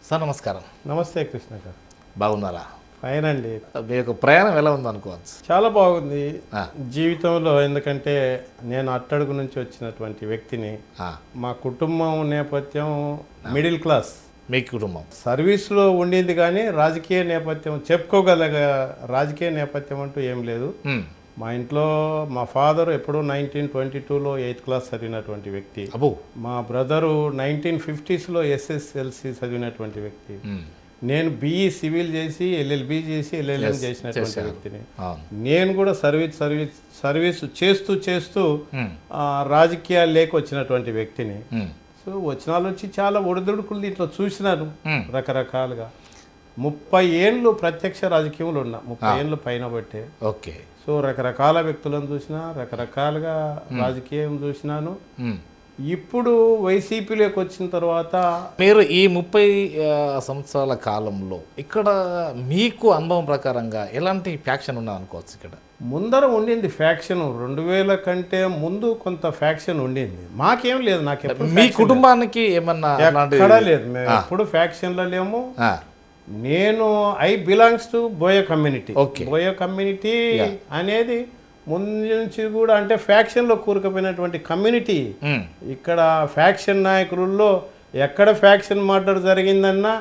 Sir నమస్కారం. నమస్తే కృష్ణ గారు. బాగున్నారా? ఫైన్ అండి. మీకు ప్రయాణం ఎలా ఉంది అనుకోవచ్చు? చాలా బాగుంది జీవితంలో. ఎందుకంటే నేను అట్టడుగు నుంచి వచ్చినటువంటి వ్యక్తిని. మా కుటుంబం నేపథ్యం మిడిల్ క్లాస్. మీ కుటుంబం సర్వీస్లో ఉండింది కానీ రాజకీయ నేపథ్యం చెప్పుకోగలగ రాజకీయ నేపథ్యం అంటూ ఏం లేదు. మా ఇంట్లో మా ఫాదర్ ఎప్పుడో 1922లో 8th క్లాస్ చదివినటువంటి వ్యక్తి. మా బ్రదరు 1950sలో SSLC చదివినటువంటి వ్యక్తి. నేను BE సివిల్ చేసి LLB చేసి LLM చేసినటువంటి వ్యక్తిని. నేను కూడా సర్వీస్ చేస్తూ రాజకీయాలు లేకొచ్చినటువంటి వ్యక్తిని. సో వచ్చినాలు వచ్చి చాలా ఒడిదుడుకులు దీంట్లో చూసినాను రకరకాలుగా. 30 ఏళ్ళు ప్రత్యక్ష రాజకీయంలో ఉన్నా, 30 ఏళ్ళు పైన బట్టే. ఓకే. సో రకరకాల వ్యక్తులను చూసినా, రకరకాలుగా రాజకీయం చూసినాను. ఇప్పుడు వైసీపీలోకి వచ్చిన తర్వాత మీరు ఈ 30 సంవత్సరాల కాలంలో ఇక్కడ మీకు అనుభవం ప్రకారంగా ఎలాంటి ఫ్యాక్షన్ ఉన్నా అనుకోవచ్చు? ఇక్కడ ముందర ఉండింది ఫ్యాక్షన్. 2000 కంటే ముందు కొంత ఫ్యాక్షన్ ఉండింది. మాకేం లేదు. నాకు మీ కుటుంబానికి ఏమన్నా ఎక్కడా లేదు. మేము ఎప్పుడు ఫ్యాక్షన్లో లేము. నేను I belongs to Boya community. Boya community అనేది ముందు నుంచి కూడా అంటే ఫ్యాక్షన్లో కూరుకుపోయినటువంటి కమ్యూనిటీ. ఇక్కడ ఫ్యాక్షన్ నాయకులలో ఎక్కడ ఫ్యాక్షన్ మర్డర్ జరిగిందన్నా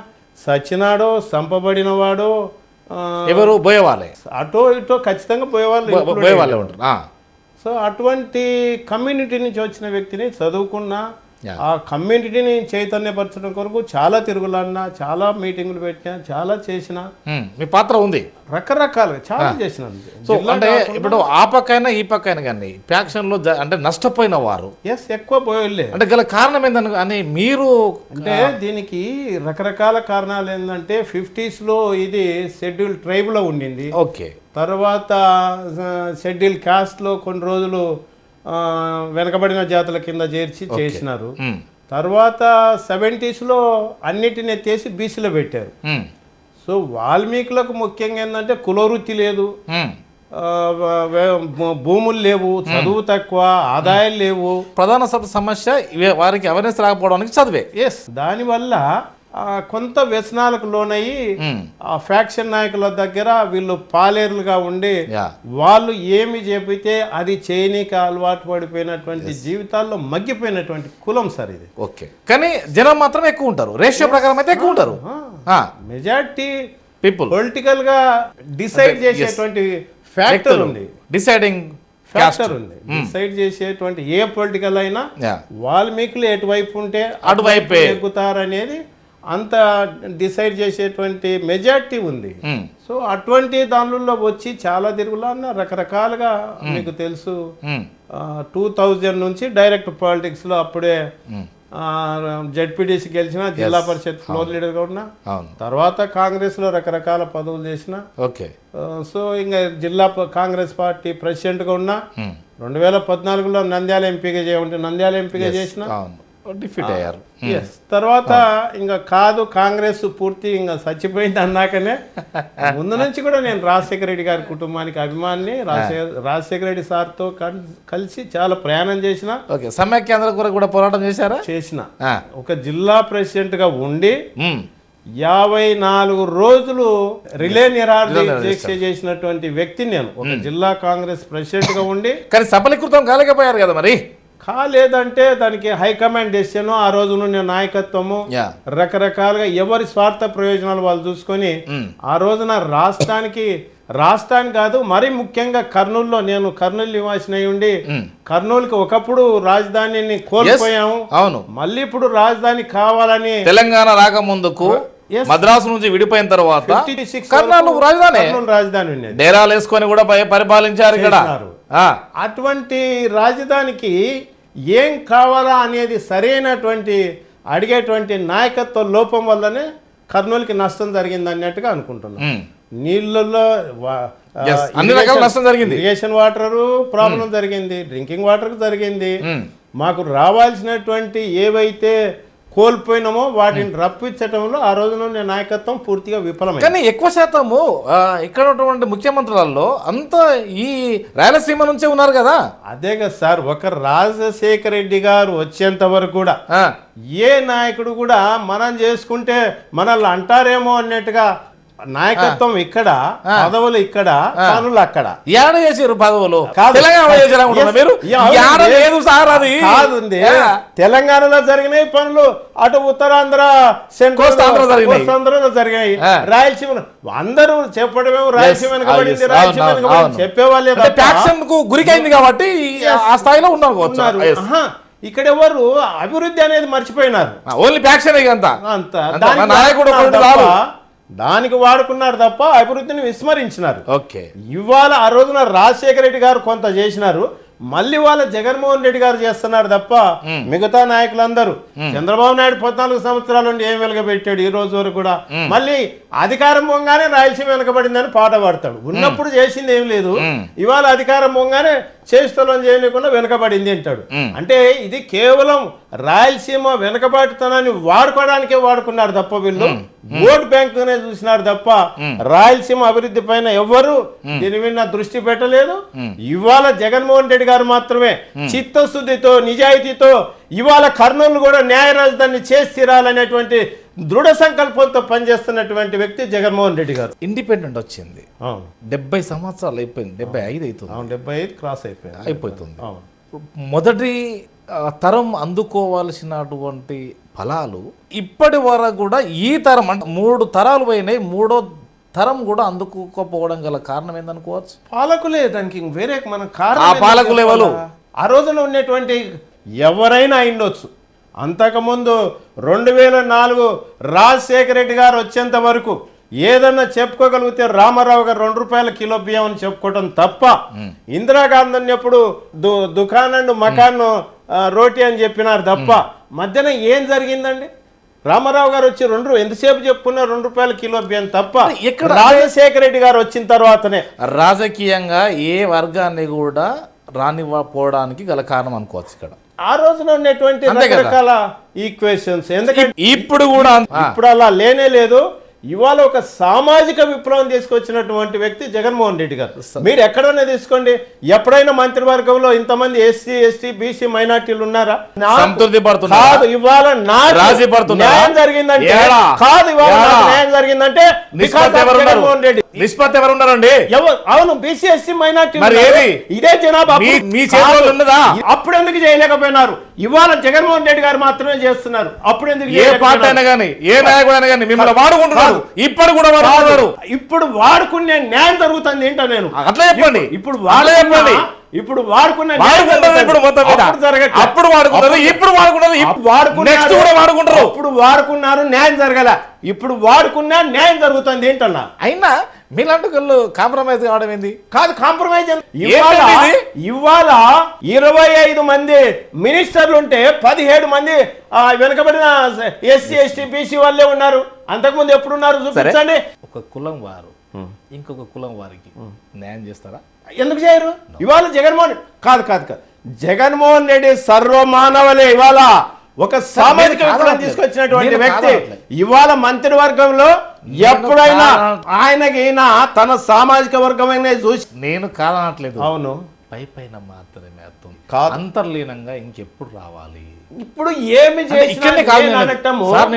సచ్చినాడో చంపబడినవాడో ఎవరు బోయేవాళ్ళే, అటో ఇటో ఖచ్చితంగా బోయేవాళ్ళే ఉంటారు. సో అటువంటి కమ్యూనిటీ నుంచి వచ్చిన వ్యక్తిని చదువుకున్నా, ఆ కమ్యూనిటీని చైతన్యపరచడం కొరకు చాలా తిరుగులన్నా, చాలా మీటింగులు పెట్టినా, చాలా చేసిన. మీ పాత్ర ఉంది రకరకాలుగా చాలా చేసిన. సో అంటే ఇప్పుడు ఆ పక్కైనా ఈ పక్కైనా కానీ ఫ్యాక్షన్లో అంటే నష్టపోయిన వారు ఎక్కువ పోయలే. అంటే గల కారణం ఏందని అని మీరు అంటే దీనికి రకరకాల కారణాలు. ఏంటంటే 50sలో ఇది షెడ్యూల్ ట్రైబ్లో ఉండింది. ఓకే. తర్వాత షెడ్యూల్ కాస్ట్లో కొన్ని రోజులు వెనకబడిన జాతుల కింద చేసినారు. తర్వాత 70sలో అన్నిటిని ఎత్తేసి బీసీలో పెట్టారు. సో వాల్మీకులకు ముఖ్యంగా ఏంటంటే కులవృత్తి లేదు, భూములు లేవు, చదువు తక్కువ, ఆదాయాలు లేవు. ప్రధాన సమస్య వారికి అవేర్నెస్ రాకపోవడానికి చదివే. దానివల్ల కొంత వ్యసనాలకు లోనయ్యి ఆ ఫ్యాక్షన్ నాయకుల దగ్గర వీళ్ళు పాలేరులుగా ఉండి వాళ్ళు ఏమి చెబితే అది చేయనీకి అలవాటు పడిపోయినటువంటి జీవితాల్లో మగ్గిపోయినటువంటి కులం సార్ ఇది. ఓకే. కానీ జనం మాత్రం ఎక్కువ ఉంటారు, రేషియో ప్రకారం అయితే ఎక్కువ ఉంటారు. మెజారిటీ పీపుల్ పొలిటికల్ గా డిసైడ్ చేసేటువంటి ఫ్యాక్టర్ ఉంది, డిసైడింగ్ ఫ్యాక్టర్ ఉంది. డిసైడ్ చేసేటువంటి ఏ పొలిటికల్ అయినా వాల్మీకులు ఎటువైపు ఉంటే అటువైపు ఎక్కుతారనేది అంత డిసైడ్ చేసేటువంటి మెజారిటీ ఉంది. సో అటువంటి దానిలో వచ్చి చాలా తిరుగులా రకరకాలుగా మీకు తెలుసు. 2000 నుంచి డైరెక్ట్ పాలిటిక్స్ లో అప్పుడే జడ్పీటీసీ గెలిచిన, జిల్లా పరిషత్ ఫ్లోర్ లీడర్ గా ఉన్నా, తర్వాత కాంగ్రెస్ లో రకరకాల పదవులు చేసిన. సో ఇంకా జిల్లా కాంగ్రెస్ పార్టీ ప్రెసిడెంట్ గా ఉన్నా. 2014లో నంద్యాల ఎంపీగా చేయమంటే నంద్యాల ఎంపీగా చేసిన, డిఫీట్ అయ్యారు. తర్వాత ఇంకా కాదు కాంగ్రెస్ పూర్తి ఇంకా చచ్చిపోయింది అన్నాకనే ముందు నుంచి కూడా నేను రాజశేఖర రెడ్డి గారి కుటుంబానికి అభిమాని. రాజశేఖర రెడ్డి సార్తో కలిసి చాలా ప్రయాణం చేసిన. సమైక్యాంధ్ర కొరకు కూడా పోరాటం చేసిన. ఒక జిల్లా ప్రెసిడెంట్ గా ఉండి 54 రోజులు రిలే నిరాహార దీక్ష చేసినటువంటి వ్యక్తి నేను. ఒక జిల్లా కాంగ్రెస్ ప్రెసిడెంట్ గా ఉండి కానీ సఫలీకృతం కాలేకపోయారు కదా మరి. కాలేదంటే దానికి హైకమాండ్ డెసిషన్, ఆ రోజు నుండి నాయకత్వము రకరకాలుగా ఎవరి స్వార్థ ప్రయోజనాలు వాళ్ళు చూసుకొని ఆ రోజున రాష్ట్రానికి కాదు మరి ముఖ్యంగా కర్నూలులో, నేను కర్నూలు నివాసిని అయి ఉండి కర్నూలుకి ఒకప్పుడు రాజధానిని కోల్పోయాము. అవును. మళ్ళీ ఇప్పుడు రాజధాని కావాలని తెలంగాణ రాకముందుకు మద్రాసు నుంచి విడిపోయిన తర్వాత రాజధాని ఉండేది. డేరాలు వేసుకొని కూడా పరిపాలించారు ఇక్కడ. అటువంటి రాజధానికి ఏం కావాలా అనేది సరైనటువంటి అడిగేటువంటి నాయకత్వ లోపం వల్లనే కర్నూలుకి నష్టం జరిగింది అన్నట్టుగా అనుకుంటున్నాను. నీళ్ళల్లో ఇరిగేషన్ వాటర్ ప్రాబ్లం జరిగింది, డ్రింకింగ్ వాటర్ జరిగింది. మాకు రావాల్సినటువంటి ఏవైతే కోల్పోయినామో వాటిని రప్పించటంలో ఆ రోజున ఉన్న నాయకత్వం పూర్తిగా విఫలమైంది. కానీ ఎక్కువ శాతము ఇక్కడ ఉన్నటువంటి ముఖ్యమంత్రులలో అంతా ఈ రాయలసీమ నుంచే ఉన్నారు కదా. అదే కదా సార్, ఒక రాజశేఖర రెడ్డి గారు వచ్చేంత వరకు కూడా ఏ నాయకుడు కూడా మనం చేసుకుంటే మనల్ని అంటారేమో అన్నట్టుగా నాయకత్వం ఇక్కడ, పదవులు ఇక్కడ, పనులు అక్కడ. ఏడ చేసారు పదవులు? తెలంగాణలో జరిగినాయి పనులు, అటు ఉత్తరాంధ్ర కోస్తాంధ్రలో జరిగాయి, రాయలసీమ అందరూ చెప్పడమేమో రాయలసీమ వెనకబడింది, రాయలసీమ వెనకబడింది చెప్పేవాళ్ళే. గురికైంది కాబట్టి ఆ స్థాయిలో ఉన్నారు. ఇక్కడ ఎవరు అభివృద్ధి అనేది మర్చిపోయినారు. ఓన్లీ ప్యాక్షన్ దానికి వాడుకున్నారు తప్ప అభివృద్ధిని విస్మరించినారు. ఓకే, ఇవాళ ఆ రోజున రాజశేఖర రెడ్డి గారు కొంత చేసినారు, మళ్ళీ వాళ్ళ జగన్మోహన్ రెడ్డి గారు చేస్తున్నారు తప్ప మిగతా నాయకులందరూ. చంద్రబాబు నాయుడు 14 సంవత్సరాల నుండి ఏం వెలగబెట్టాడు ఈ రోజు వరకు కూడా? మళ్ళీ అధికారం పోగానే రాయలసీమ వెనకబడిందని పాట పాడతాడు. ఉన్నప్పుడు చేసింది ఏం లేదు, ఇవాళ అధికారం పోగానే చేస్తలో చేయలేకుండా వెనకబడింది అంటాడు. అంటే ఇది కేవలం రాయలసీమ వెనకబాటుతనాన్ని వాడుకోవడానికే వాడుకున్నారు తప్ప వీళ్ళు ఓట్ బ్యాంక్ అనే చూసినారు తప్ప రాయలసీమ అభివృద్ధి పైన ఎవ్వరు దీని మీద దృష్టి పెట్టలేదు. ఇవాళ జగన్మోహన్ రెడ్డి గారు మాత్రమే చిత్తశుద్ధితో, నిజాయితీతో ఇవాళ కర్నూలు కూడా న్యాయ రాజధాని చేసి తీరాలనేటువంటి దృఢ సంకల్పంతో పనిచేస్తున్నటువంటి వ్యక్తి జగన్మోహన్ రెడ్డి గారు. ఇండిపెండెంట్ వచ్చింది 70 సంవత్సరాలు అయిపోయింది, 75 అవుతుంది, 75 క్రాస్ అయిపోతుంది. మొదటి తరం అందుకోవాల్సినటువంటి ఫలాలు ఇప్పటి వరకు కూడా ఈ తరం అంటే 3 తరాలు పోయినాయి, 3వ తరం కూడా అందుకోకపోవడం గల కారణం ఏందనుకోవచ్చు? పాలకులే. దానికి వేరే మన కారణం పాలకులు ఎవరు? ఆ రోజున ఉన్నటువంటి ఎవరైనా అయిండొచ్చు. అంతకుముందు 2004 రాజశేఖర రెడ్డి గారు వచ్చేంత వరకు ఏదన్నా చెప్పుకోగలిగితే రామారావు గారు 2 రూపాయల కిలో బియ్యం అని చెప్పుకోవటం తప్ప, ఇందిరాగాంధీ ఎప్పుడు దుకాణం మకాన్ రోటీ అని చెప్పినారు తప్ప మధ్యన ఏం జరిగిందండి? రామారావు గారు వచ్చి ఎంతసేపు చెప్పుకున్నారు 2 రూపాయల కిలో బియ్యం తప్ప. రాజశేఖర రెడ్డి గారు వచ్చిన తర్వాతనే రాజకీయంగా ఏ వర్గాన్ని కూడా రానివ్వకపోవడానికి గల కారణం అనుకోవచ్చు ఇక్కడ ఆ రోజున ఉన్నటువంటి రకరకాల ఈక్వేషన్స్. ఎందుకంటే ఇప్పుడు కూడా ఇప్పుడు అలా లేనే లేదు. ఇవాళ ఒక సామాజిక విప్లవం తీసుకొచ్చినటువంటి వ్యక్తి జగన్మోహన్ రెడ్డి గారు. మీరు ఎక్కడైనా తీసుకోండి, ఎప్పుడైనా మంత్రివర్గంలో ఇంతమంది ఎస్సీ, ఎస్టీ, బీసీ మైనార్టీలు ఉన్నారా? కాదు. ఇవాళ న్యాయం జరిగిందంటే కాదు, ఇవాళ న్యాయం జరిగిందంటే జగన్మోహన్ రెడ్డి. నిష్పత్తి ఎవరు ఉన్నారండి? అవును, బీసీ, ఎస్సీ, మైనార్టీ ఇదే జనాభా. అప్పుడు ఎందుకు చేయలేకపోయినారు? ఇవాళ జగన్మోహన్ రెడ్డి గారు మాత్రమే చేస్తున్నారు. అప్పుడు ఎందుకు? ఏ పార్టీ అయినా కానీ, ఏ నాయకుడు అయినా కానీ మిమ్మల్ని వాడుకుంటున్నారు. ఇప్పుడు కూడా వాడుతున్నారు. ఇప్పుడు వాడుకునే న్యాయం జరుగుతుంది ఏంటో నేను అట్లా చెప్పండి. ఇప్పుడు చెప్పండి. ఇప్పుడు వాడుకున్న ఇప్పుడు మొత్తం అప్పుడు వాడుకుంటారు, ఇప్పుడు వాడుకుంటారు. ఇప్పుడు వాడుకున్నారు, న్యాయం జరగల. ఇప్పుడు వాడుకున్నా న్యాయం జరుగుతుంది ఏంటన్నా? అయినా మీలాంటి వాళ్ళు కాంప్రమైజ్ కావడం ఏంది? కాదు, కాంప్రమైజ్ ఇవాళ 25 మంది మినిస్టర్లు ఉంటే 17 మంది వెనుకబడిన ఎస్సీ, ఎస్టీ, బీసీ వాళ్ళే ఉన్నారు. అంతకుముందు ఎప్పుడున్నారు చూపించండి. ఒక కులం వారు ఇంకొక కులం వారికి న్యాయం చేస్తారా? ఎందుకు చేయరు? ఇవాళ జగన్మోహన్ కాదు జగన్మోహన్ రెడ్డి సర్వమానవలే. ఇవాళ ఒక సామాజిక విప్లవం తీసుకొచ్చినటువంటి వ్యక్తి. ఇవాళ మంత్రివర్గంలో ఎప్పుడైనా ఆయనకైనా తన సామాజిక వర్గమైన చూసి నేను కాదనట్లేదు. అవును, పైన మాత్రమే అర్థం, అంతర్లీనంగా ఇంకెప్పుడు రావాలి? ఇప్పుడు ఏమి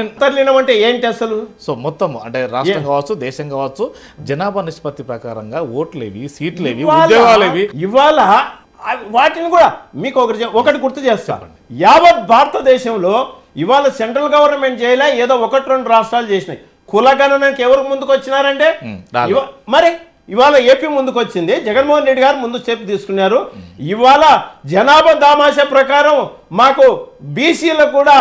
అంతర్లీనం అంటే ఏంటి అసలు? సో మొత్తం అంటే రాష్ట్రం కావచ్చు, దేశం కావచ్చు, జనాభా నిష్పత్తి ప్రకారంగా ఓట్లేవి, సీట్లేవి, ఉద్యోగాలేవి. ఇవాళ వాటిని కూడా మీకు ఒకటి గుర్తు చేస్తాను. యావత్ భారతదేశంలో ఇవాళ సెంట్రల్ గవర్నమెంట్ చేయలే, ఏదో 1-2 రాష్ట్రాలు చేసినాయి. కులగణనకి ఎవరు ముందుకు వచ్చినారంటే మరి ఇవాళ ఏపీ ముందుకు వచ్చింది. జగన్మోహన్ రెడ్డి గారు ముందు స్టెప్ తీసుకున్నారు. ఇవాళ జనాభా దామాషా ప్రకారం మాకు బీసీలకు కూడా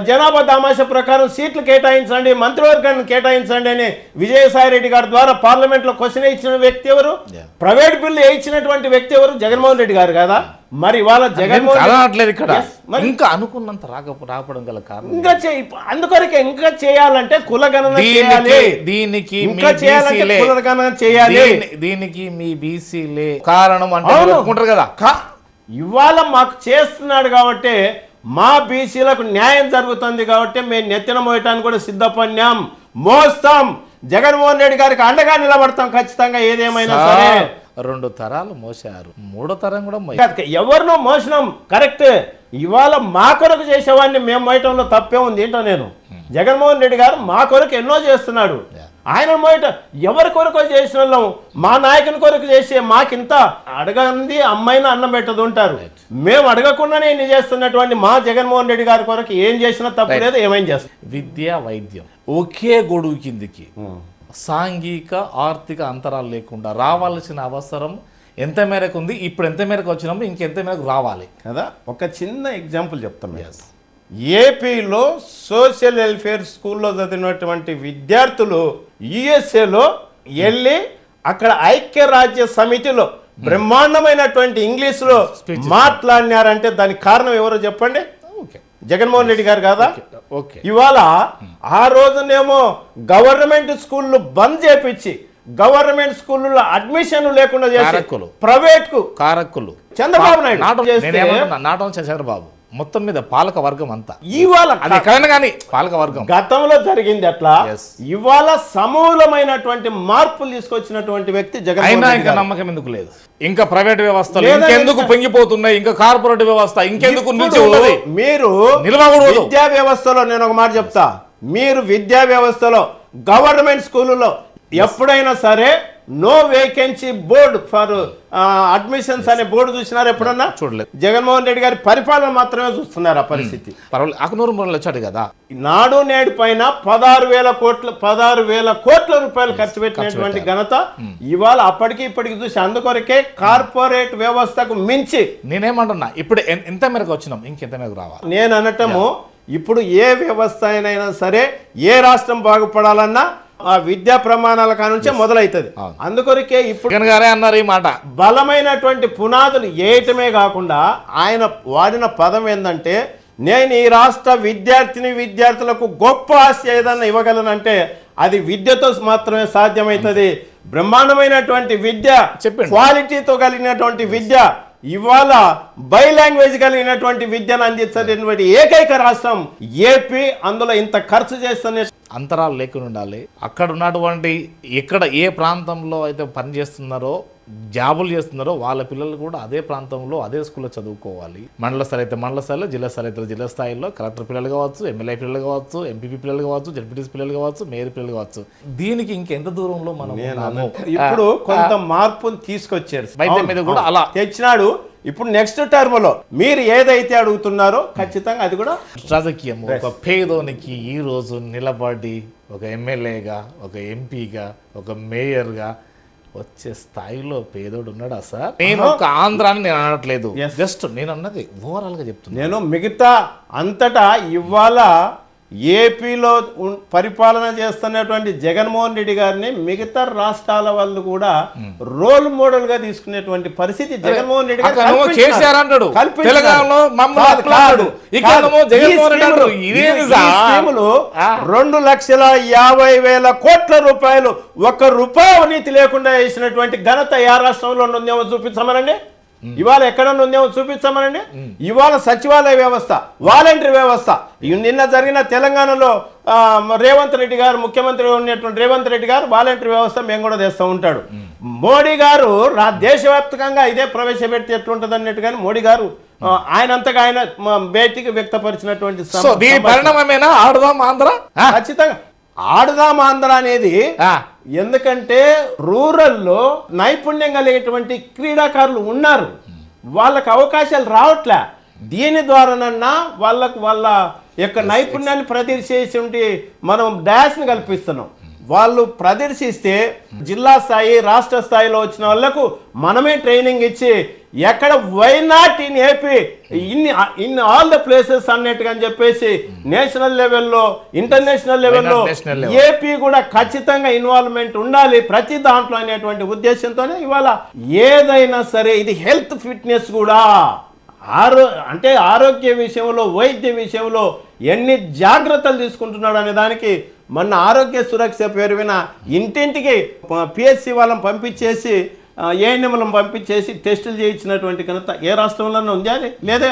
జనాభా దామాషా ప్రకారం సీట్లు కేటాయించండి, మంత్రివర్గాన్ని కేటాయించండి అని విజయసాయి రెడ్డి గారి ద్వారా పార్లమెంట్ లో క్వశ్చన్ ఇచ్చిన వ్యక్తి ఎవరు? ప్రైవేట్ బిల్లు ఇచ్చినటువంటి వ్యక్తి ఎవరు? జగన్మోహన్ రెడ్డి గారు కదా. మరి ఇవాళ జగన్మోహన్ ఇక్కడ ఇంకా అనుకున్నంత రాకపోవడం గల కారణం ఇంకా అందుకొరకే ఇంకా చేయాలంటే కులగణన చేయాలి. దీనికి ఇంకా చేయాలంటే కులగణన చేయాలి. దీనికి మీ బీసీలే కారణం అంటే అనుకుంటారు కదా. ఇవాళ మాకు చేస్తున్నాడు కాబట్టి మా బీసీలకు న్యాయం జరుగుతుంది కాబట్టి మేము నెత్తిన మోయటానికి కూడా సిద్ధపడినాం, మోస్తాం. జగన్మోహన్ రెడ్డి గారికి అండగా నిలబడతాం ఖచ్చితంగా ఏదేమైనా సరే. 2 తరాలు మోసారు, 3వ తరం కూడా ఎవరినో మోసినాం కరెక్ట్. ఇవాళ మా కొరకు చేసేవాడిని మేము మోయటంలో తప్పే ఉంది ఏంటో. నేను జగన్మోహన్ రెడ్డి గారు మా కొరకు ఎన్నో చేస్తున్నాడు. ఆయన మోయట ఎవరి కొరకు చేసిన వాళ్ళం, మా నాయకుని కొరకు చేసే మాకింత అడగంది అమ్మాయిని అన్నం పెట్టదు ఉంటారు. మేము అడగకుండానే ఇన్ని చేస్తున్నటువంటి మా జగన్మోహన్ రెడ్డి గారి కొరకు ఏం చేసినా తప్పు లేదు. ఏమైనా చేస్తాం. విద్య వైద్యం ఒకే గొడుగు కిందికి సాంఘిక ఆర్థిక అంతరాలు లేకుండా రావాల్సిన అవసరం ఎంత మేరకు ఉంది, ఇప్పుడు ఎంత మేరకు వచ్చినాము, ఇంకెంత మేరకు రావాలి కదా. ఒక చిన్న ఎగ్జాంపుల్ చెప్తాం. ఏపీలో సోషల్ వెల్ఫేర్ స్కూల్లో చదివినటువంటి విద్యార్థులు యుఎస్ఏలో వెళ్ళి అక్కడ ఐక్యరాజ్య సమితిలో బ్రహ్మాండమైనటువంటి ఇంగ్లీష్లో మాట్లాడినారంటే దానికి కారణం ఎవరో చెప్పండి? జగన్మోహన్ రెడ్డి గారు కాదా? ఇవాళ ఆ రోజునేమో గవర్నమెంట్ స్కూళ్ళు బంద్ చేపించి గవర్నమెంట్ స్కూళ్ళలో అడ్మిషన్ లేకుండా చేసి ప్రైవేట్ కు కారక్కులు చంద్రబాబు నాయుడు నాటం చంద్రబాబు మొత్తం మీద పాలక వర్గం అంతా ఇవాళ కానీ పాలక వర్గం గతంలో జరిగింది అట్లా. ఇవాళ సమూలమైనటువంటి మార్పులు తీసుకొచ్చినటువంటి వ్యక్తి జగన్. ఇంకా నమ్మకం ఎందుకు లేదు? ఇంకా ప్రైవేట్ వ్యవస్థలు ఇంకెందుకు పొంగిపోతున్నాయి? ఇంకా కార్పొరేట్ వ్యవస్థ ఇంకెందుకు నిలిచి? మీరు విద్యా వ్యవస్థలో నేను ఒక మాట చెప్తా. మీరు విద్యా వ్యవస్థలో గవర్నమెంట్ స్కూళ్ళలో ఎప్పుడైనా సరే no vacancy board for admissions అనే బోర్డు చూసినారు ఎప్పుడన్నా? చూడలేదు. జగన్మోహన్ రెడ్డి గారి పరిపాలన మాత్రమే చూస్తున్నారు. ఆ పరిస్థితి వచ్చాడు కదా. నాడు నేడు పైన 16,000 కోట్ల రూపాయలు ఖర్చు పెట్టినటువంటి ఘనత ఇవాళ అప్పటికి ఇప్పటికి చూసి అందుకొరకే కార్పొరేట్ వ్యవస్థకు మించి నేనేమంటున్నా ఇప్పుడు ఎంత మేరకు వచ్చినాం, ఇంకెంత మేరకు రావాలి? నేను అనటము ఇప్పుడు ఏ వ్యవస్థ అయినా సరే ఏ రాష్ట్రం బాగుపడాలన్నా ఆ విద్యా ప్రమాణాల కానుంచే మొదలైతుంది. అందుకొరకే ఇప్పుడు అన్నారు ఈ మాట. బలమైనటువంటి పునాదులు వేయటమే కాకుండా ఆయన వాడిన పదం ఏంటంటే, నేను ఈ రాష్ట్ర విద్యార్థులకు గొప్ప ఆస్తి ఏదన్నా ఇవ్వగలనంటే అది విద్యతో మాత్రమే సాధ్యమవుతుంది. బ్రహ్మాండమైనటువంటి విద్య, క్వాలిటీతో కలిగినటువంటి విద్య, ఇవాళ బై లాంగ్వేజ్ కలిగినటువంటి విద్యను అందించేటువంటి ఏకైక రాష్ట్రం ఏపీ. అందులో ఇంత ఖర్చు చేస్తున్న అంతరాలు లేకుండా ఉండాలి. అక్కడ ఉన్నటువంటి ఎక్కడ ఏ ప్రాంతంలో అయితే పని చేస్తున్నారో జాబులు చేస్తున్నారో వాళ్ళ పిల్లలు కూడా అదే ప్రాంతంలో అదే స్కూల్లో చదువుకోవాలి. మండల స్థాయి అయితే మండల స్థాయిలో, జిల్లా స్థాయి అయితే జిల్లా స్థాయిలో కలెక్టర్ పిల్లలు కావచ్చు, ఎమ్మెల్యే పిల్లలు కావచ్చు, ఎంపీపీ పిల్లలు కావచ్చు, జడ్పీటీసీ పిల్లలు కావచ్చు, మేయర్ పిల్లలు కావచ్చు. దీనికి ఇంకెంత దూరంలో మనం ఇప్పుడు కొంత మార్పును తీసుకొచ్చారు. వైద్యం మీద కూడా అలా తెచ్చినాడు. ఇప్పుడు నెక్స్ట్ టర్మ్ లో మీరు ఏదైతే అడుగుతున్నారో ఖచ్చితంగా అది కూడా రాజకీయం. ఒక పేదోనికి ఈ రోజు నిలబడి ఒక ఎమ్మెల్యేగా, ఒక ఎంపీగా, ఒక మేయర్గా వచ్చే స్థాయిలో పేదోడు ఉన్నాడా సార్? నేను ఒక ఆంధ్రాన్ని నేను అనట్లేదు, జస్ట్ నేను అన్నది ఓవరాల్ గా చెప్తున్నాను. నేను మిగతా అంతటా ఇవాళ ఏపీలో పరిపాలన చేస్తున్నటువంటి జగన్మోహన్ రెడ్డి గారిని మిగతా రాష్ట్రాల వాళ్ళు కూడా రోల్ మోడల్ గా తీసుకునేటువంటి పరిస్థితి జగన్మోహన్ రెడ్డి గారు కల్పించారు. 2,50,000 కోట్ల రూపాయలు 1 రూపాయి అవినీతి లేకుండా వేసినటువంటి ఘనత ఏ రాష్ట్రంలో ఉందేమో చూపించమనండి. ఇవాళ ఎక్కడన్నా ఉందేమో చూపించమనండి. ఇవాళ సచివాలయ వ్యవస్థ, వాలంటరీ వ్యవస్థ, నిన్న జరిగిన తెలంగాణలో రేవంత్ రెడ్డి గారు ముఖ్యమంత్రి ఉన్నటువంటి రేవంత్ రెడ్డి గారు వాలంటరీ వ్యవస్థ మేము కూడా తెస్తూ ఉంటాడు. మోడీ గారు దేశవ్యాప్తంగా ఇదే ప్రవేశపెడితే ఎట్లుంటది అన్నట్టుగాని మోడీ గారు ఆయనంతగా ఆయన బయటికి వ్యక్తపరిచినటువంటి ఖచ్చితంగా ఆడుదాం ఆంధ్ర అనేది. ఎందుకంటే రూరల్లో నైపుణ్యం కలిగేటువంటి క్రీడాకారులు ఉన్నారు, వాళ్ళకు అవకాశాలు రావట్లే. దీని ద్వారానన్నా వాళ్ళకు వాళ్ళ యొక్క నైపుణ్యాన్ని ప్రదర్శించి మనం డాష్ని కల్పిస్తున్నాం. వాళ్ళు ప్రదర్శిస్తే జిల్లా స్థాయి, రాష్ట్ర స్థాయిలో వచ్చిన వాళ్ళకు మనమే ట్రైనింగ్ ఇచ్చి ఎక్కడ why not in AP in all the places అన్నట్టుగా అని చెప్పేసి నేషనల్ లెవెల్లో, ఇంటర్నేషనల్ లెవెల్లో ఏపీ కూడా ఖచ్చితంగా ఇన్వాల్వ్మెంట్ ఉండాలి ప్రతి దాంట్లో అనేటువంటి ఉద్దేశంతోనే ఇవాళ ఏదైనా సరే ఇది హెల్త్ ఫిట్నెస్ కూడా అంటే ఆరోగ్య విషయంలో, వైద్య విషయంలో ఎన్ని జాగ్రత్తలు తీసుకుంటున్నాడు అనే దానికి మొన్న ఆరోగ్య సురక్ష పేరు విన ఇంటింటికి పిఎస్సి వాళ్ళని పంపించేసి ఏఎన్ఎంలను పంపించేసి టెస్టులు చేయించినటువంటి ఘనత ఏ రాష్ట్రంలోనే ఉంది? అది లేదే.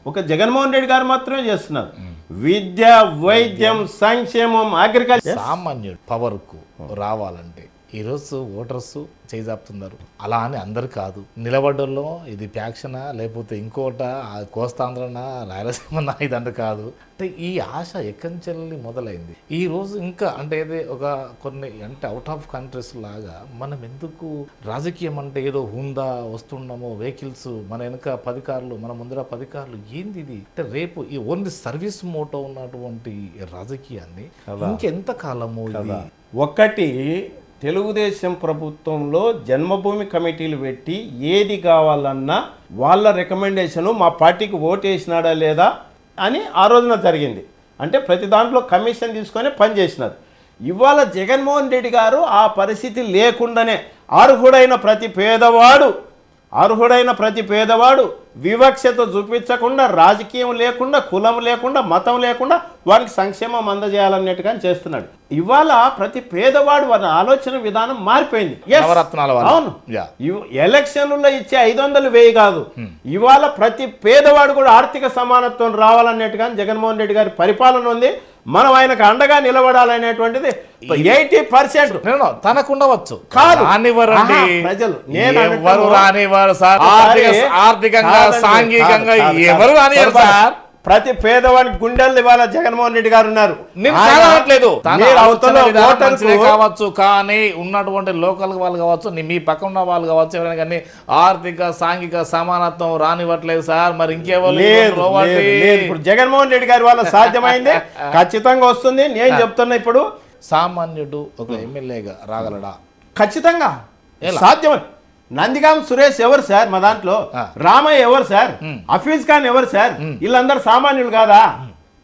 ఒక జగన్మోహన్ రెడ్డి గారు మాత్రమే చేస్తున్నారు. విద్య, వైద్యం, సంక్షేమం, అగ్రికల్చర్. సామాన్యుడు పవర్కు రావాలంటే ఈరోజు ఓటర్స్ చేజాపుతున్నారు. అలా అని అందరు కాదు. నిలబడ్డలో ఇది ప్యాక్షనా లేకపోతే ఇంకోట కోస్తాంధ్రనా రాయలసీమనా ఇదంతా కాదు. అంటే ఈ ఆశ ఎక్కంచెల్లి మొదలైంది. ఈ రోజు ఇంకా అంటే ఇది ఒక కొన్ని అంటే అవుట్ ఆఫ్ కంట్రీస్ లాగా మనం ఎందుకు రాజకీయం అంటే ఏదో హుందా వస్తున్నామో వెహికల్స్ మన వెనుక 10 కార్లు మన ముందర 10 కార్లు ఏంది ఇది అంటే రేపు ఈ ఓన్లీ సర్వీస్ మోటో ఉన్నటువంటి రాజకీయాన్ని ఇంకెంత కాలము ఇది. ఒకటి తెలుగుదేశం ప్రభుత్వంలో జన్మభూమి కమిటీలు పెట్టి ఏది కావాలన్నా వాళ్ళ రికమెండేషను మా పార్టీకి ఓటు వేసినాడా లేదా అని ఆ రోజున జరిగింది. అంటే ప్రతి దాంట్లో కమిషన్ తీసుకొని పనిచేసినారు. ఇవాళ జగన్మోహన్ రెడ్డి గారు ఆ పరిస్థితి లేకుండానే అర్హుడైన ప్రతి పేదవాడు వివక్షత చూపించకుండా, రాజకీయం లేకుండా, కులం లేకుండా, మతం లేకుండా వారికి సంక్షేమం అందజేయాలన్నట్టుగా చేస్తున్నాడు. ఇవాళ ప్రతి పేదవాడు వారి ఆలోచన విధానం మారిపోయింది. అవును, ఎలక్షన్లలో ఇచ్చే 500 1000 కాదు, ఇవాళ ప్రతి పేదవాడు కూడా ఆర్థిక సమానత్వం రావాలన్నట్టుగా జగన్మోహన్ రెడ్డి గారి పరిపాలన ఉంది. మనం ఆయనకు అండగా నిలబడాలనేటువంటిది 80% తనకుండవచ్చు. ప్రజలు రానివారు సార్, ఆర్థికంగా సాంఘికంగా ఎవరు రానివారు సార్. ప్రతి పేదవాడికి గుండెలు ఇవాళ జగన్మోహన్ రెడ్డి గారు ఉన్నారు. కావచ్చు కానీ ఉన్నటువంటి లోకల్ వాళ్ళు కావచ్చు, మీ పక్కన ఉన్న వాళ్ళు కావచ్చు, ఎవరైనా కానీ ఆర్థిక సాంఘిక సమానత్వం రానివ్వట్లేదు సార్. మరి ఇంకెవరు? ఇప్పుడు జగన్మోహన్ రెడ్డి గారి వల్ల సాధ్యమైంది, ఖచ్చితంగా వస్తుంది. నేను చెప్తున్నా, ఇప్పుడు సామాన్యుడు ఒక ఎమ్మెల్యేగా రాగలడా? ఖచ్చితంగా సాధ్యమే. నందిగాం సురేష్ ఎవరు సార్? మా దాంట్లో రామయ్య ఎవరు సార్? హఫీజ్ ఖాన్ ఎవరు సార్? వీళ్ళందరూ సామాన్యుడు కాదా?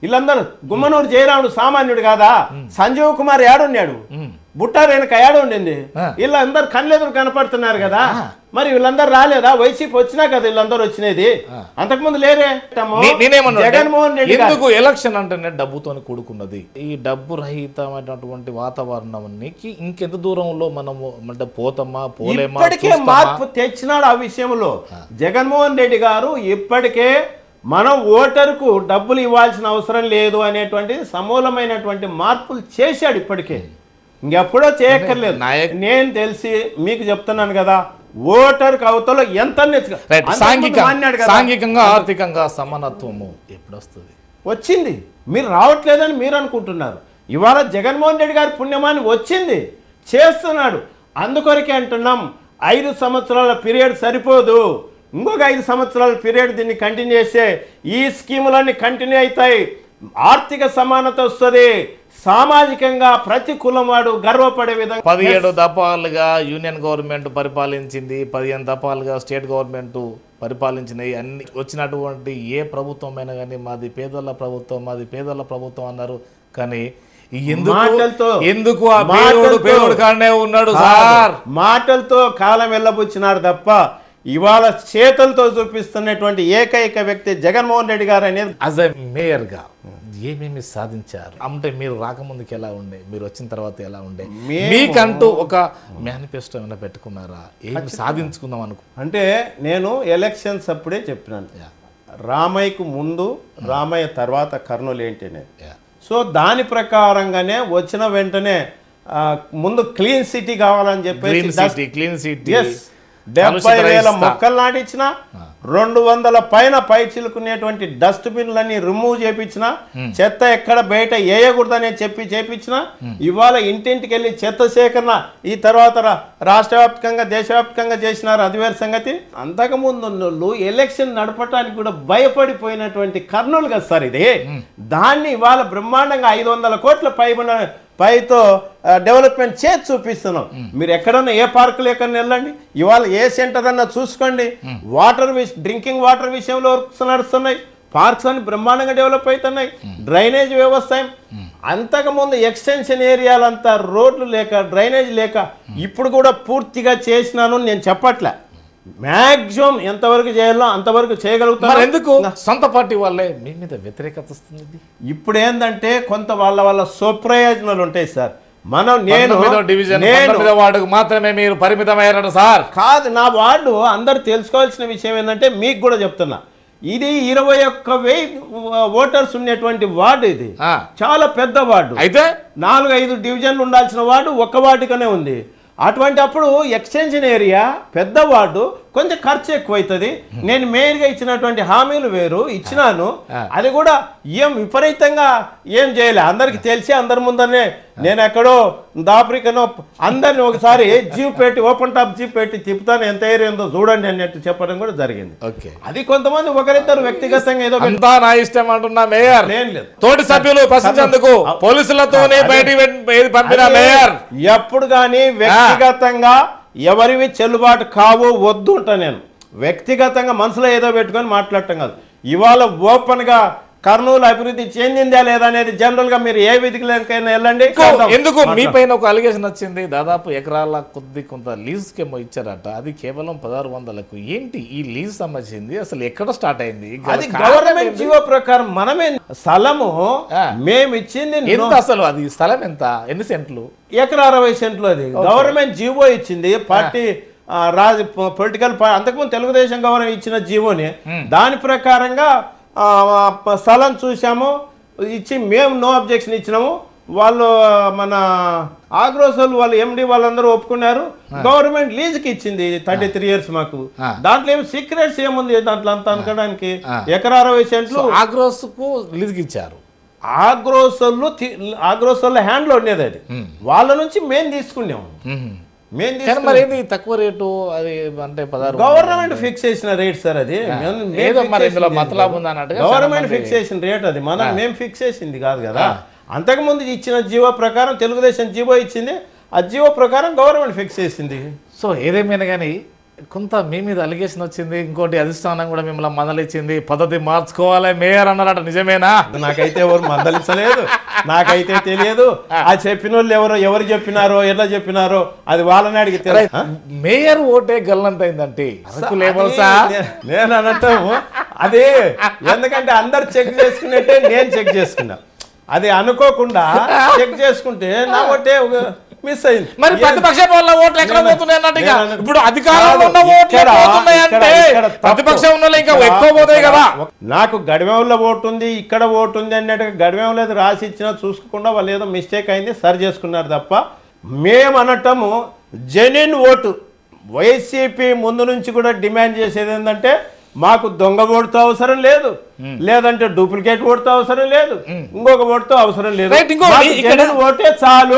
వీళ్ళందరూ గుమ్మనూరు జయరాముడు సామాన్యుడు కాదా? సంజీవ్ కుమార్ ఏడున్నాడు, బుట్టారేణుక ఏడుండింది, వీళ్ళందరూ కళ్ళెదురు కనపడుతున్నారు కదా. మరి వీళ్ళందరూ రాలేదా? వైసీపీ వచ్చినా కదా వీళ్ళందరూ వచ్చినది, అంతకుముందు లేరే. జగన్మోహన్ రెడ్డి ఎందుకు ఎలక్షన్ అంటేనే డబ్బుతో కూడుకున్నది. ఈ డబ్బు రహితమైనటువంటి వాతావరణానికి ఇంకెంత దూరంలో మనము అంటే పోతామా పోలేమా? ఇప్పటికే మార్పు తెచ్చినాడు ఆ విషయంలో జగన్మోహన్ రెడ్డి గారు. ఇప్పటికే మనం ఓటరుకు డబ్బులు ఇవ్వాల్సిన అవసరం లేదు అనేటువంటిది సమూలమైనటువంటి మార్పులు చేశాడు. ఇప్పటికే ఇంకెప్పుడో చేయక్కర్లేదు. నేను తెలిసి మీకు చెప్తున్నాను కదా, ఓటర్కి అవతల ఎంత సాంఘికంగా ఆర్థికంగా సమానత్వము ఎప్పుడు వస్తుంది? వచ్చింది. మీరు రావట్లేదని మీరు అనుకుంటున్నారు. ఇవాళ జగన్మోహన్ రెడ్డి గారి పుణ్యమాన్ని వచ్చింది, చేస్తున్నాడు. అందుకొరకే అంటున్నాం 5 సంవత్సరాల పీరియడ్ సరిపోదు, ఇంకొక 5 సంవత్సరాల పీరియడ్ దీన్ని కంటిన్యూ చేస్తే ఈ స్కీములన్నీ కంటిన్యూ అవుతాయి, ఆర్థిక సమానత వస్తుంది, సామాజికంగా ప్రతి కులం వాడు గర్వపడే విధంగా. 17 దఫాలుగా యూనియన్ గవర్నమెంట్ పరిపాలించింది, 15 దఫాలుగా స్టేట్ గవర్నమెంట్ పరిపాలించినాయి. అన్ని వచ్చినటువంటి ఏ ప్రభుత్వం అయినా కానీ మాది పేదల ప్రభుత్వం అన్నారు. కానీ ఎందుకు ఆ పేదోడు కాడనే ఉన్నాడు సార్? మాటలతో కాలం వెళ్ళబుచ్చినారు తప్ప ఇవాళ చేతులతో చూపిస్తున్నటువంటి ఏకైక వ్యక్తి జగన్మోహన్ రెడ్డి గారు అనేది. యాజ్ ఎ మేయర్గా ఏమేమి సాధించారు అంటే మీరు రాకముందుకు ఎలా ఉండే, మీరు వచ్చిన తర్వాత ఎలా ఉండే, మీకంటూ ఒక మేనిఫెస్టో ఏమైనా పెట్టుకున్నారా? ఏమి సాధించుకుందాం అనుకో అంటే నేను ఎలక్షన్స్ అప్పుడే చెప్పినాను, రామయ్యకు ముందు రామయ్య తర్వాత కర్నూలు ఏంటి అనేది. సో దాని ప్రకారంగానే వచ్చిన వెంటనే ముందు క్లీన్ సిటీ కావాలని చెప్పేసి క్లీన్ సిటీ 70,000 మొక్కలు నాటించిన, 200 పైన పై చిలుకునేటువంటి డస్ట్బిన్లన్నీ రిమూవ్ చేపించిన, చెత్త ఎక్కడ బయట వేయకూడదని చేపించిన. ఇవాళ ఇంటింటికి వెళ్ళి చెత్త సేకరణ ఈ తర్వాత రాష్ట్ర వ్యాప్తంగా దేశవ్యాప్తంగా చేసినారు, అది వేరే సంగతి. అంతకుముందు ఎలక్షన్ నడపడానికి కూడా భయపడిపోయినటువంటి కర్నూలు కదా సార్ ఇది. దాన్ని ఇవాళ బ్రహ్మాండంగా 500 కోట్ల పైతో డెవలప్మెంట్ చేసి చూపిస్తున్నాం. మీరు ఎక్కడన్నా ఏ పార్కులు ఎక్కడ వెళ్ళండి, ఇవాళ ఏ సెంటర్ అన్నా చూసుకోండి, డ్రింకింగ్ వాటర్ విషయంలో వర్క్స్ నడుస్తున్నాయి, పార్క్స్ అన్ని బ్రహ్మాండంగా డెవలప్ అవుతున్నాయి, డ్రైనేజ్ వ్యవస్థ. అంతకుముందు ఎక్స్టెన్షన్ ఏరియాలంతా రోడ్లు లేక డ్రైనేజ్ లేక ఇప్పుడు కూడా పూర్తిగా చేసినాను నేను చెప్పట్లే. మ్యాక్సిమం ఎంతవరకు చేయాలో అంతవరకు చేయగలుగుతారు. ఎందుకు సొంత పార్టీ వాళ్ళే మీ మీద వ్యతిరేకత వస్తుంది? ఇప్పుడు ఏంటంటే కొంత వాళ్ళ స్వప్రయోజనాలు ఉంటాయి సార్. వార్డుకు మాత్రమే మీరు పరిమితమయ్యారు సార్. కాదు, నా వార్డు అందరు తెలుసుకోవాల్సిన విషయం ఏంటంటే మీకు కూడా చెప్తున్నా, ఇది 21,000 ఓటర్స్ ఉన్నటువంటి వార్డు. ఇది చాలా పెద్ద వార్డు. అయితే 4-5 డివిజన్లు ఉండాల్సిన వార్డు ఒక్క వార్డుగానే ఉంది. అటువంటి అప్పుడు ఎక్స్టెన్షన్ ఏరియా పెద్ద వార్డు, కొంచెం ఖర్చు ఎక్కువైతుంది. నేను మేయర్గా ఇచ్చినటువంటి హామీలు వేరు ఇచ్చినాను, అది కూడా ఏం విపరీతంగా ఏం చేయలే. అందరికి తెలిసి అందరి ముందరనే నేను ఎక్కడో దాపరికనో అందరిని ఒకసారి జీప్ పెట్టి ఓపెన్ టాప్ జీప్ పెట్టి తిప్పుతాను, ఎంత ఏరియా ఉందో చూడండి అన్నట్టు చెప్పడం కూడా జరిగింది. అది కొంతమంది ఒకరిద్దరు వ్యక్తిగతంగా ఏదో అంతా నా ఇష్టం అంటున్నా మేయర్, లేదు తోటి సభ్యులు ప్రశ్నించేందుకు పోలీసులతోనే బయటికి పంపిన మేయర్ ఎప్పుడు కానీ వ్యక్తిగతంగా ఎవరివి చెల్లుబాటు కావు వద్దు ఉంటా. నేను వ్యక్తిగతంగా మనసులో ఏదో పెట్టుకొని మాట్లాడటం కాదు. ఇవాళ ఓపెన్గా కర్నూలు అభివృద్ధి చెందిందా లేదా అనేది జనరల్ గా మీరు ఏ విధికైనా వెళ్ళండి. ఎందుకు మీ పైన ఒక అలిగేషన్ వచ్చింది, దాదాపు ఎకరాల కొంత లీజ్ కేమో ఇచ్చారట, అది కేవలం 1600కు. ఏంటి ఈ లీజ్ సంబంధించింది, అసలు ఎక్కడ స్టార్ట్ అయింది? అది గవర్నమెంట్ జీవో ప్రకారం మనమే స్థలము మేము ఇచ్చింది. ఎంత అసలు అది స్థలం ఎంత, ఎన్ని సెంట్లు? ఎకరా 60 సెంట్లు. అది గవర్నమెంట్ జీవో ఇచ్చింది. పార్టీ పొలిటికల్ అంతకుముందు తెలుగుదేశం గవర్నమెంట్ ఇచ్చిన జీవోని, దాని ప్రకారంగా స్థలం చూసాము, ఇచ్చి మేము నో అబ్జెక్షన్ ఇచ్చినాము. వాళ్ళు మన ఆగ్రోసోల్ వాళ్ళు ఎండి వాళ్ళందరూ ఒప్పుకున్నారు. గవర్నమెంట్ లీజ్కి ఇచ్చింది 33 ఇయర్స్ మాకు. దాంట్లో ఏమి సీక్రెట్స్ ఏముంది దాంట్లో అంత అనుకోవడానికి? ఎకరా 60 సెంట్లు ఆగ్రోస్కు లీజ్కి ఇచ్చారు. ఆగ్రోసోల్ హ్యాండ్లో ఉండేది. అది వాళ్ళ నుంచి మేము తీసుకున్నాము. తక్కువ రేటు అది అంటే 16 గవర్నమెంట్ ఫిక్స్ చేసిన రేట్ సార్. అది గవర్నమెంట్ ఫిక్స్ చేసిన రేట్. అది మేము ఫిక్స్ చేసింది కాదు కదా. అంతకుముందు ఇచ్చిన జీవో ప్రకారం తెలుగుదేశం జీవో ఇచ్చింది, ఆ జీవో ప్రకారం గవర్నమెంట్ ఫిక్స్ చేసింది. సో ఏదేమైనా కానీ కొంత మీ మీద అలిగేషన్ వచ్చింది, ఇంకోటి అధిష్టానం కూడా మిమ్మల్ని మందలిచ్చింది, పద్ధతి మార్చుకోవాలి మేయర్ అన్నారట, నిజమేనా? నాకైతే ఎవరు మందలించలేదు, నాకైతే తెలియదు. ఆ చెప్పిన వాళ్ళు ఎవరు చెప్పినారో ఎట్లా చెప్పినారో అది వాళ్ళని అడిగితే. మేయర్ ఓటే గల్లంత అయిందంటే నేను అనటం అది ఎందుకంటే అందరు చెక్ చేసుకున్నట్టే నేను చెక్ చేసుకున్నా. అది అనుకోకుండా చెక్ చేసుకుంటే నా ఓటే మిస్ అయింది. మరి ప్రతిపక్ష వాళ్ళ ఓట్లు ఎక్కడ పోతున్నాయి అన్నట్టు ఇప్పుడు అధికారంలో ఉన్న ఓట్లు పోతున్నాయంటే ప్రతిపక్షం ఉన్న ఇంకా ఎక్కువ పోతాయి కదా. నాకు గడివేవుల్లో ఓటు ఉంది, ఇక్కడ ఓటు ఉంది అన్నట్టుగా గడివేవులో ఏదో రాసి ఇచ్చినా చూసుకోకుండా వాళ్ళు ఏదో మిస్టేక్ అయింది సరి చేసుకున్నారు తప్ప, మేము అనటము జెన్యూన్ ఓటు. వైసీపీ ముందు నుంచి కూడా డిమాండ్ చేసేది ఏంటంటే మాకు దొంగ ఓటుతో అవసరం లేదు, లేదంటే డూప్లికేట్ ఓటుతో అవసరం లేదు, ఇంకొక ఓటుతో అవసరం లేదు, జెన్యూన్ ఓటే చాలు.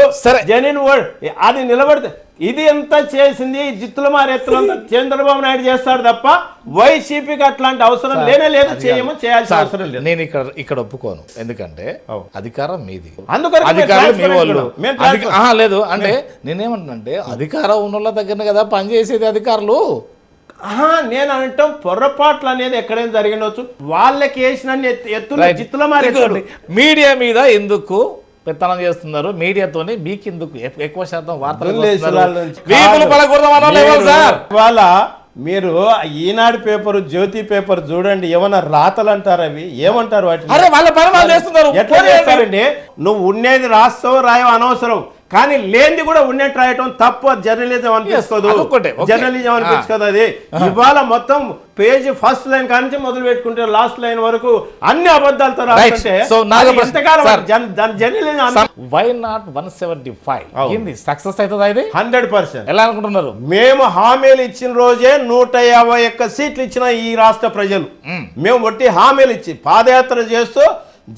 జెన్యూన్ ఓట్ అది నిలబడితే ఇది ఎంత చేసింది జిత్తుల మారెత్తులంతా చంద్రబాబు నాయుడు చేస్తాడు తప్ప వైసీపీకి అట్లాంటి అవసరం లేనే లేదు, చేయాల్సిన అవసరం లేదు. నేను ఇక్కడ ఒప్పుకోను, ఎందుకంటే అధికారం మీది, అందుకని అధికారులు మీ వాళ్ళు లేదు అంటే నేనేమంటున్నానంటే అధికారం ఉన్న వాళ్ళ దగ్గర కదా పనిచేసేది అధికారులు. నేను అనటం పొరపాట్లు అనేది ఎక్కడైనా జరిగిండొచ్చు, వాళ్ళకి వేసిన ఎత్తుల జిత్తుల మారెత్తులు. మీడియా మీద ఎందుకు పెత్తనం చేస్తున్నారు, మీడియాతోనే మీకెందుకు ఎక్కువ శాతం వార్తలు? ఇవాళ మీరు ఈనాడు పేపర్ జ్యోతి పేపర్ చూడండి, ఏమన్నా రాతలు అంటారు, అవి ఏమంటారు వాటిని? ఎట్లా చేస్తారండి? నువ్వు ఉండేది రాస్తావు రాయవు అనవసరం, కానీ లేనిది కూడా ఉన్నట్టు రాయటం తప్పు. జర్నలిజం అనిపిస్తుంది, జర్నలిజం అనిపించుకోదు అది. ఇవాళ మొత్తం పేజీ ఫస్ట్ లైన్ కానించి మొదలు పెట్టుకుంటే లాస్ట్ లైన్ వరకు అన్ని అబద్ధాలతో రాస్తుంటే వై నాట్ 175 ఏంది సక్సెస్ అవుతుంది? అది 100%. ఎలా అనుకుంటున్నారు? మేము హామీలు ఇచ్చిన రోజే 151 సీట్లు ఇచ్చిన ఈ రాష్ట్ర ప్రజలు. మేము వట్టి హామీలు ఇచ్చి పాదయాత్ర చేస్తూ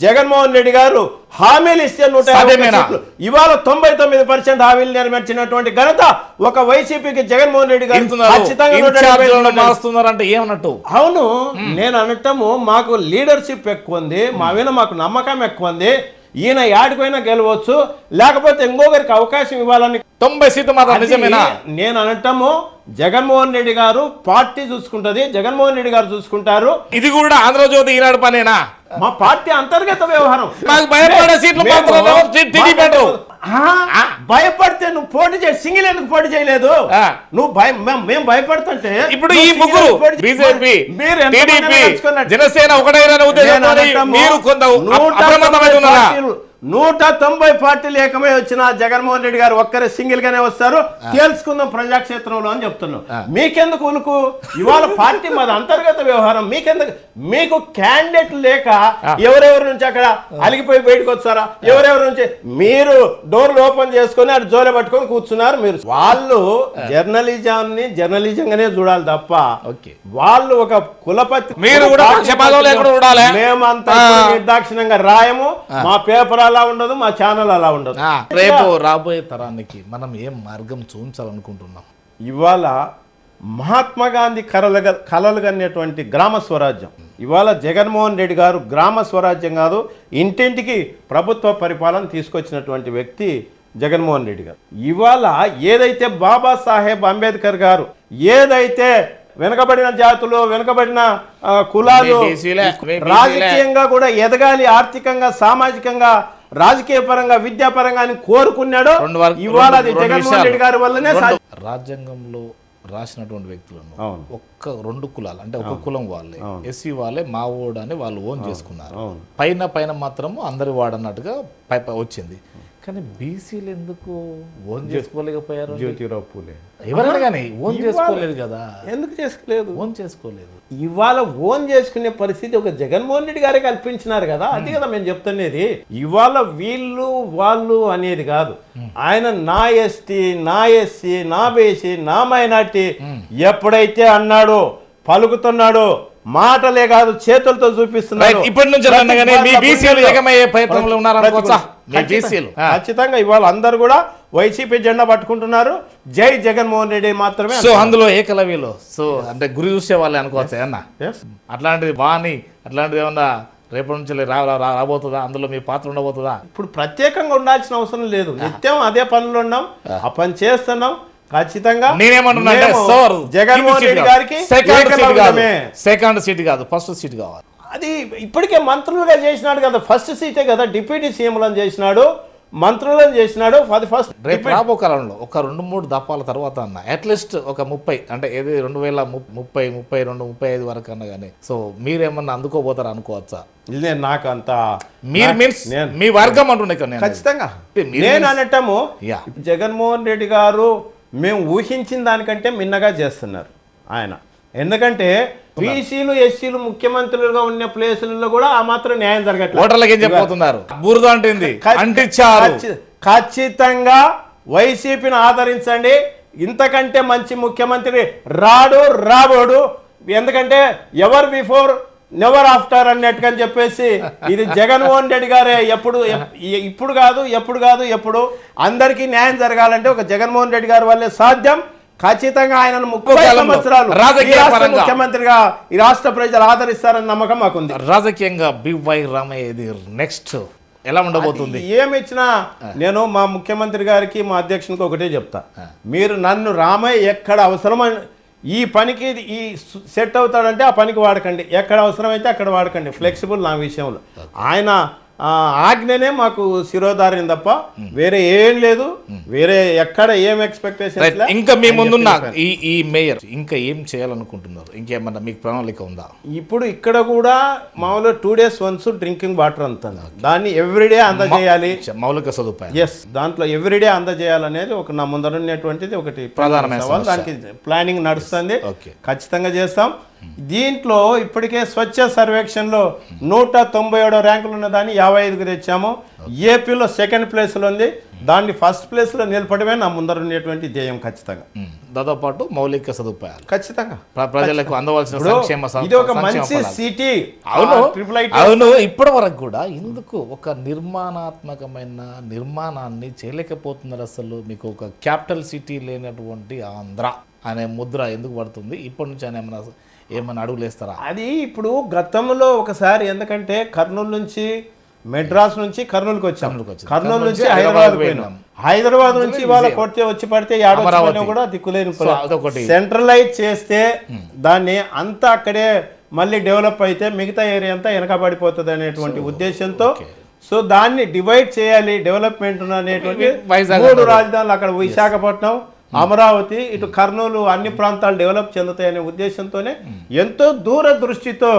జగన్మోహన్ రెడ్డి గారు హామీలు ఇస్తే 150 సీట్లు, ఇవాళ 99% హామీలు నెరవేర్చినటువంటి ఘనత ఒక వైసీపీకి జగన్మోహన్ రెడ్డి గారు అంటే ఏమన్నట్టు? అవును, నేను అనటము మాకు లీడర్షిప్ ఎక్కువ ఉంది, మా మీద మాకు నమ్మకం ఎక్కువ ఉంది. ఈయన యాడికైనా గెలవచ్చు, లేకపోతే ఇంకొకరికి అవకాశం ఇవ్వాలని 90 సీట్లు మాత్రం నిజమేనా? నేను అనటము జగన్మోహన్ రెడ్డి గారు పార్టీ చూసుకుంటది, జగన్మోహన్ రెడ్డి గారు చూసుకుంటారు. ఇది కూడా ఆంధ్రజ్యోతి ఈనాడు పనేనా? మా పార్టీ అంతర్గత వ్యవహారం. భయపడితే నువ్వు పోటీ చేసి సింగిల్ ఎందుకు పోటీ చేయలేదు? నువ్వు మేము భయపడుతుంటే ఇప్పుడు ఈ ముగ్గురు బీజేపీ జనసేన ఒకటైన 190 పార్టీలు ఏకమై వచ్చిన జగన్మోహన్ రెడ్డి గారు ఒక్కరే సింగిల్ గానే వస్తారు, తేల్చుకుందాం ప్రజాక్షేత్రంలో అని చెప్తున్నాం. మీకెందుకు ఉలుకు? ఇవాళ పార్టీ మాది అంతర్గత వ్యవహారం. మీకెందుకు? మీకు క్యాండిడేట్ లేక ఎవరెవరి నుంచి అక్కడ అలిగిపోయి బయటకు వచ్చారా? ఎవరెవరి నుంచి మీరు డోర్లు ఓపెన్ చేసుకొని అటు జోలె పట్టుకొని కూర్చున్నారు. మీరు వాళ్ళు జర్నలిజాన్ని జర్నలిజంగానే చూడాలి తప్ప వాళ్ళు ఒక కులపతి మేమంతా నిర్దాక్షిణ్యంగా రాయము. మా పేపర్ అలా ఉండదు, మా ఛానల్ అలా ఉండదు. రేపు రాబోయే తరానికి మనం ఏం మార్గం చూపించాలనుకుంటున్నాం? ఇవాళ మహాత్మా గాంధీ కలలు కనేటువంటి గ్రామ స్వరాజ్యం. ఇవాళ జగన్మోహన్ రెడ్డి గారు గ్రామ స్వరాజ్యం కాదు, ఇంటింటికి ప్రభుత్వ పరిపాలన తీసుకొచ్చినటువంటి వ్యక్తి జగన్మోహన్ రెడ్డి గారు. ఇవాళ ఏదైతే బాబాసాహెబ్ అంబేద్కర్ గారు ఏదైతే వెనుకబడిన జాతులు, వెనుకబడిన కులాలు రాజకీయంగా కూడా ఎదగాలి, ఆర్థికంగా, సామాజికంగా, రాజకీయ పరంగా, విద్యాపరంగా అని కోరుకున్నాడో ఇవాళ అది జగన్మోహన్ రెడ్డి గారి వల్లనే. రాజ్యాంగంలో రాసినటువంటి వ్యక్తులను ఒక్క 2 కులాలు అంటే ఒక కులం వాళ్ళే, ఎస్సీ వాళ్ళే మా ఓడు అని వాళ్ళు ఓన్ చేసుకున్నారు. పైన మాత్రము అందరి వాడన్నట్టుగా వచ్చింది. కానీ బీసీలు ఎందుకు ఓన్ చేసుకోలేకపోయారు? జ్యోతిరావు పూలే ఎవరైనా కానీ ఓన్ చేసుకోలేదు కదా. ఎందుకు చేసుకోలేదు? ఓన్ చేసుకోలేదు. ఇవాళ ఓన్ చేసుకునే పరిస్థితి ఒక జగన్మోహన్ రెడ్డి గారే కల్పించినారు కదా. అది కదా మేము చెప్తున్నది. ఇవాళ వీళ్ళు వాళ్ళు అనేది కాదు. ఆయన నా ఎస్టీ, నా ఎస్సీ, నా బీసీ, నా మైనార్టీ ఎప్పుడైతే అన్నాడో, పలుకుతున్నాడో, మాటలే కాదు చేతులతో చూపిస్తున్నారు. ఇప్పటి నుంచి ఖచ్చితంగా ఇవాళ అందరు కూడా వైసీపీ జెండా పట్టుకుంటున్నారు. జై జగన్మోహన్ రెడ్డి మాత్రమే. సో అందులో ఏకలవ్యలో సో అంటే గురి చూసే వాళ్ళే అనుకోవచ్చు అన్న. అట్లాంటిది బాని అట్లాంటిది ఏమన్నా రేపటి నుంచి రాబోతుందా? అందులో మీ పాత్ర ఉండబోతుందా? ఇప్పుడు ప్రత్యేకంగా ఉండాల్సిన అవసరం లేదు. నిత్యం అదే పనులు ఉన్నాం, ఆ పని చేస్తున్నాం. ఖచ్చితంగా నేనేమంటున్నా, జగన్మోహన్ రెడ్డి గారికి సెకండ్ సీట్ కాదు, ఫస్ట్ సీట్ కావాలి. అది ఇప్పటికే మంత్రులుగా చేసినాడు కదా, ఫస్ట్ సీటే కదా. డిప్యూటీ సీఎంలను చేసినాడు, మంత్రులను చేసినాడు. రేపు రాబో కాలంలో ఒక 2-3 దఫాల తర్వాత అన్న అట్లీస్ట్ ఒక 30 అంటే ఏది 2030, 32, 35 వరకు అన్న కానీ సో మీరేమన్నా అందుకోబోతారా అనుకోవచ్చా? నాకు అంత మీరు మీన్స్ మీ వర్గం అంటుండే ఖచ్చితంగా నేను అనటము. జగన్మోహన్ రెడ్డి గారు మేము ఊహించిన దానికంటే మిన్నగా చేస్తున్నారు ఆయన. ఎందుకంటే బీసీలు, ఎస్సీలు ముఖ్యమంత్రులుగా ఉన్న ప్లేసులలో కూడా ఆ మాత్రం న్యాయం జరగట్లేదు. ఖచ్చితంగా వైసీపీని ఆదరించండి. ఇంతకంటే మంచి ముఖ్యమంత్రి రాబోడు. ఎందుకంటే ఎవర్ బిఫోర్ నెవర్ ఆఫ్టర్ అన్నట్టుగా చెప్పేసి ఇది జగన్మోహన్ రెడ్డి గారే. ఇప్పుడు కాదు ఎప్పుడు అందరికీ న్యాయం జరగాలంటే ఒక జగన్మోహన్ రెడ్డి గారి వల్లే సాధ్యం. ఖచ్చితంగా ఆయనను 30 సంవత్సరాలు ముఖ్యమంత్రిగా ఈ రాష్ట్ర ప్రజలు ఆదరిస్తారని నమ్మకం మాకుంది. రాజకీయంగా బివై రామయ్య నెక్స్ట్ ఎలా ఉండబోతుంది? ఏమి ఇచ్చినా నేను మా ముఖ్యమంత్రి గారికి, మా అధ్యక్షునికి ఒకటే చెప్తా, మీరు నన్ను రామయ్య ఎక్కడ అవసరమని ఈ పనికి ఈ సెట్ అవుతాడంటే ఆ పనికి వాడకండి, ఎక్కడ అవసరమైతే అక్కడ వాడకండి. ఫ్లెక్సిబుల్ నా విషయంలో. ఆయన ఆజ్ఞనే మాకు శిరోధార్యం తప్ప వేరే ఏం లేదు. వేరే ఎక్కడ ఏం ఎక్స్పెక్టేషన్. ఇంకా మీ ముందున్న ఈ మేయర్ ఇంకా ఏం చేయాలనుకుంటున్నారు? ఇంకేమన్నా మీకు ప్రణాళిక ఉందా? ఇప్పుడు ఇక్కడ కూడా మామూలుగా 2 days వన్స్ డ్రింకింగ్ వాటర్ అంటున్నారు. దాన్ని ఎవ్రీడే అందజేయాలి. మౌలిక సదుపాయం ఎస్, దాంట్లో ఎవ్రీడే అందజేయాలనేది ఒక నా ముందరున్నటువంటిది ఒకటి ప్రధానమైన సవాల్. దానికి ప్లానింగ్ నడుస్తుంది, ఖచ్చితంగా చేస్తాం. దీంట్లో ఇప్పటికే స్వచ్ఛ సర్వేక్షణలో 197 ర్యాంకులు ఉన్న దాన్ని 55కి తెచ్చాము. ఏపీలో 2nd ప్లేస్లో ఉంది. దాన్ని ఫస్ట్ ప్లేస్లో నిలపడమే నా ముందరున్నటువంటి ధ్యేయం. ఖచ్చితంగా దాంతో పాటు మౌలిక సదుపాయాలు ఖచ్చితంగా ప్రజలకు అందవలసిన సంక్షేమ. ఇది ఒక మంచి సిటీ. అవును, ఇప్పటి వరకు కూడా ఎందుకు ఒక నిర్మాణాత్మకమైన నిర్మాణాన్ని చేయలేకపోతున్నారు? అసలు మీకు ఒక క్యాపిటల్ సిటీ లేనటువంటి ఆంధ్ర అనే ముద్ర ఎందుకు పడుతుంది? ఇప్పటి నుంచి ఆయన ఏమైనా అడుగులేస్తారా? అది ఇప్పుడు గతంలో ఒకసారి, ఎందుకంటే కర్నూలు నుంచి మెడ్రాస్ నుంచి కర్నూలుకి వచ్చాం, కర్నూలు నుంచి హైదరాబాద్ పోయినాం, హైదరాబాద్ నుంచి ఇవాళ వచ్చి పడితే కూడా దిక్కులేని. సెంట్రలైజ్ చేస్తే దాన్ని అంతా అక్కడే మళ్ళీ డెవలప్ అయితే మిగతా ఏరియా అంతా వెనకబడిపోతుంది అనేటువంటి ఉద్దేశంతో సో దాన్ని డివైడ్ చేయాలి డెవలప్మెంట్ అనేటువంటి 3 రాజధానులు. అక్కడ విశాఖపట్నం, అమరావతి ఇటు కర్నూలు అన్ని ప్రాంతాలు డెవలప్ చెందుతాయనే ఉద్దేశంతోనే ఎంతో దూరదృష్టితో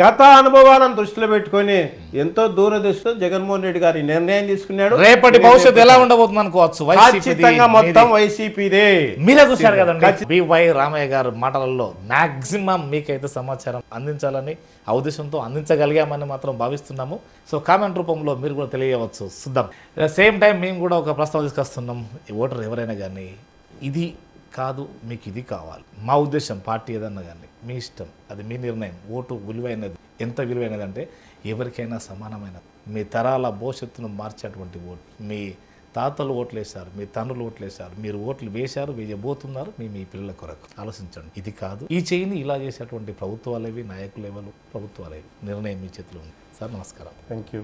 గత అనుభవాలను దృష్టిలో పెట్టుకొని ఎంతో దూరదృష్టితో జగన్మోహన్ రెడ్డి గారి నిర్ణయం తీసుకున్నాడు. రేపటి భవిష్యత్తు ఎలా ఉండబోతుంది అనుకోవచ్చు. ఖచ్చితంగా మొత్తం వైసీపీదే. మీరే చూశారు కదండి బివై రామయ్య గారు మాటలలో మాక్సిమం మీకైతే సమాచారం అందించాలని ఆ ఉద్దేశంతో అందించగలిగామని మాత్రం భావిస్తున్నాము. సో కామెంట్ రూపంలో మీరు కూడా తెలియవచ్చు. చూద్దాం. సేమ్ టైం మేము కూడా ఒక ప్రస్తావన తీసుకొస్తున్నాం. ఈ ఓటర్ ఎవరైనా కానీ ఇది కాదు మీకు ఇది కావాలి. మా ఉద్దేశం పార్టీ ఏదన్నా కానీ మీ ఇష్టం, అది మీ నిర్ణయం. ఓటు విలువైనది. ఎంత విలువైనది అంటే ఎవరికైనా సమానమైనది. మీ తరాల భవిష్యత్తును మార్చేటువంటి ఓటు. మీ తాతలు ఓట్లు వేశారు, మీ తండ్రులు ఓట్లు వేశారు, మీరు ఓట్లు వేశారు, వేయబోతున్నారు. మీ పిల్లల కొరకు ఆలోచించండి. ఇది కాదు ఈ చేయిని ఇలా చేసేటువంటి ప్రభుత్వాలేవి, నాయకులు ఎవరు, ప్రభుత్వాలేవి, నిర్ణయం మీ చేతిలో ఉంది. సార్ నమస్కారం. Thank you.